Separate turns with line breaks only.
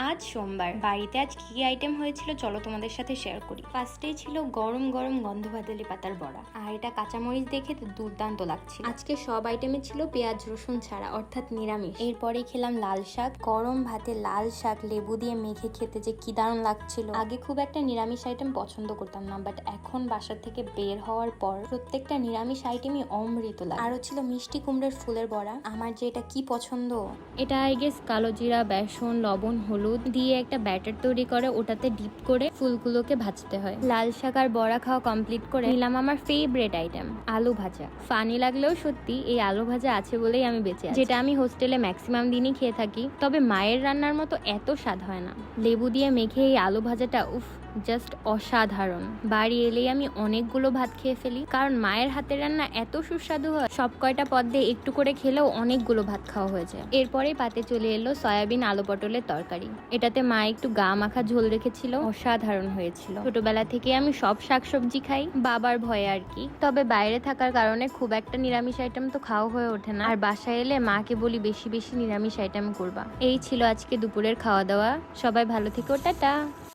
আজ সোমবার বাড়িতে আজ কি আইটেম হয়েছিল চলো তোমাদের সাথে শেয়ার করি। ফার্স্টেই ছিল গরম গরম গন্ধ ভাতেলি পাতার বড়া, আর এটা কাঁচামরিচ দেখে তো দুর্দান্ত লাগছিল। আজকে সব আইটেমে ছিল পেঁয়াজ রসুন ছাড়া, অর্থাৎ নিরামিষ। এরপরে খেলাম লাল শাক, গরম ভাতে লাল শাক লেবু দিয়ে মেখে খেতে যে কি দারুণ লাগছিল। আগে খুব একটা নিরামিষ আইটেম পছন্দ করতাম না, বাট এখন বাসা থেকে বের হওয়ার পর প্রত্যেকটা নিরামিষ আইটেমই অমৃত লাগে। আরো ছিল মিষ্টি কুমড়োর ফুলের বড়া, আমার যে এটা কি পছন্দ। এটা আই গেস কালো জিরা, বেসন, লবণ, হলুদ দিয়ে একটা ব্যাটার তৈরি করে ওটাতে ডিপ করে ফুলগুলোকে ভাজতে হয়। লাল শাক আর বড়া খাওয়া কমপ্লিট করে নিলাম আমার ফেভারিট আইটেম আলু ভাজা। ফানি লাগলেও সত্যি এই আলু ভাজা আছে বলেই আমি বেঁচে আছি, যেটা আমি হোস্টেলে ম্যাক্সিমাম দিনই খেয়ে থাকি। তবে মায়ের রান্নার মতো এত স্বাদ হয় না। লেবু দিয়ে মেখে এই আলু ভাজাটা উফ জাস্ট অসাধারণ। বাড়ি এলেই আমি অনেকগুলো ভাত খেয়ে ফেলি, কারণ মায়ের হাতের রান্না এত সুস্বাদু হয়, সব কয়টা পদ দিয়ে একটু করে খেলেও অনেকগুলো ভাত খাওয়া হয়ে যায়। এরপরে পাতে চলে এলো সয়াবিন আলু পটলের তরকারি। এটাতে মা একটু গা মাখা ঝোল রেখেছিল, অসাধারণ হয়েছিল। ছোটবেলা থেকে আমি সব শাকসবজি খাই, বাবার ভয়ে আর কি। তবে বাইরে থাকার কারণে খুব একটা নিরামিষ আইটেম তো খাওয়া হয়ে ওঠে না, আর বাসায় এলে মাকে বলি বেশি বেশি নিরামিষ আইটেম করবা। এই ছিল আজকে দুপুরের খাওয়া দাওয়া। সবাই ভালো থেকো, টাটা।